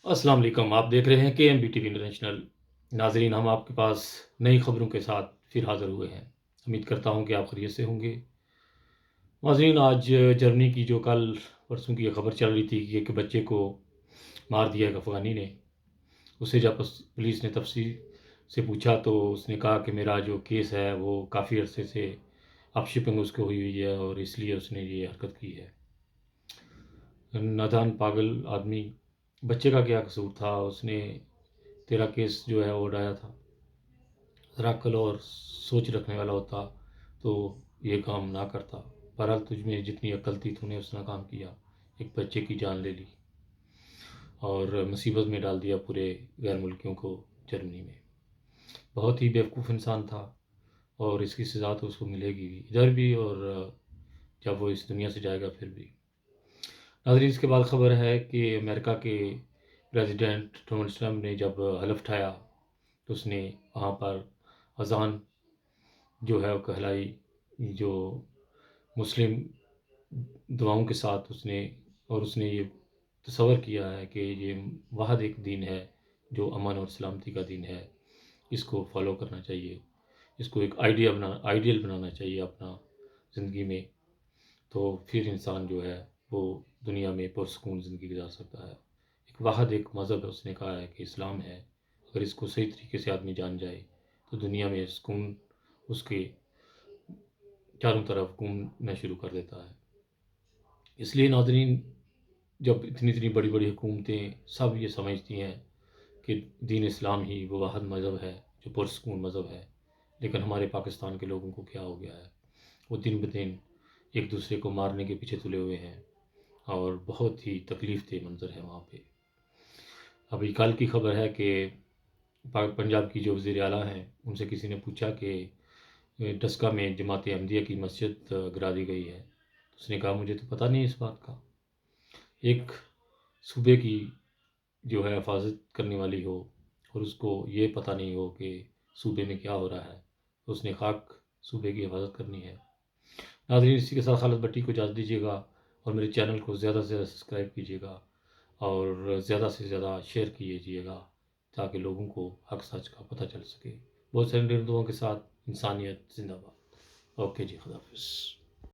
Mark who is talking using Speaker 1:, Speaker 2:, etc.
Speaker 1: السلام علیکم، آپ دیکھ رہے ہیں کہ M B T V international. ناظرین، ہم آپ کے پاس نئی خبروں کے ساتھ پھر حاضر ہوئے ہیں۔ امید کرتا ہوں کہ آپ خیریت سے ہوں گے۔ ناظرین، آج جرمنی کی جو کل پرسوں کی یہ خبر چل رہی تھی کہ ایک بچے کو مار دیا ایک افغانی نے، اسے جب پولیس نے تفصیل سے پوچھا تو اس نے کہا کہ میرا جو کیس ہے وہ کافی عرصے سے اپ شپنگ اس کو ہوئی ہے اور اس لیے اس نے یہ حرکت کی ہے۔ نادان پاگل آدمی، بچے کا کیا قصور تھا؟ اس نے تیرا کیس جو ہے وہ اڑایا تھا۔ ذرا عقل اور سوچ رکھنے والا ہوتا تو یہ کام نہ کرتا۔ بہرحال تجھ میں جتنی عقل تھی تو نے اس نے کام کیا، ایک بچے کی جان لے لی اور مصیبت میں ڈال دیا پورے غیر ملکیوں کو جرمنی میں۔ بہت ہی بیوقوف انسان تھا اور اس کی سزا تو اس کو ملے گی بھی ادھر بھی، اور جب وہ اس دنیا سے جائے گا پھر بھی۔ ناظرین، اس کے بعد خبر ہے کہ امریکہ کے پریزیڈنٹ ڈونلڈ ٹرمپ نے جب حلف اٹھایا تو اس نے وہاں پر اذان جو ہے وہ کہلائی، جو مسلم دعاؤں کے ساتھ اس نے یہ تصور کیا ہے کہ یہ واحد ایک دین ہے جو امن اور سلامتی کا دین ہے، اس کو فالو کرنا چاہیے، اس کو ایک آئیڈیل بنانا چاہیے اپنا زندگی میں، تو پھر انسان جو ہے وہ دنیا میں پرسکون زندگی گزار سکتا ہے۔ ایک مذہب ہے، اس نے کہا ہے کہ اسلام ہے، اگر اس کو صحیح طریقے سے آدمی جان جائے تو دنیا میں سکون اس کے چاروں طرف گھومنا شروع کر دیتا ہے۔ اس لیے ناظرین، جب اتنی بڑی بڑی حکومتیں سب یہ سمجھتی ہیں کہ دین اسلام ہی وہ واحد مذہب ہے جو پرسکون مذہب ہے، لیکن ہمارے پاکستان کے لوگوں کو کیا ہو گیا ہے؟ وہ دن بدن ایک دوسرے کو مارنے کے پیچھے تلے ہوئے ہیں اور بہت ہی تکلیف دہ منظر ہے وہاں پہ۔ ابھی کل کی خبر ہے کہ پنجاب کی جو وزیر اعلیٰ ہیں ان سے کسی نے پوچھا کہ ڈسکا میں جماعت احمدیہ کی مسجد گرا دی گئی ہے، اس نے کہا مجھے تو پتہ نہیں اس بات کا۔ ایک صوبے کی جو ہے حفاظت کرنے والی ہو اور اس کو یہ پتہ نہیں ہو کہ صوبے میں کیا ہو رہا ہے، تو اس نے خاک صوبے کی حفاظت کرنی ہے۔ ناظرین، اسی کے ساتھ خالد بٹی کو اجازت دیجیے گا اور میرے چینل کو زیادہ سے زیادہ سبسکرائب کیجیے گا اور زیادہ سے زیادہ شیئر کیجیے گا تاکہ لوگوں کو حق سچ کا پتہ چل سکے۔ بہت سارے دعاؤں کے ساتھ انسانیت زندہ باد۔ اوکے جی، خدا حافظ۔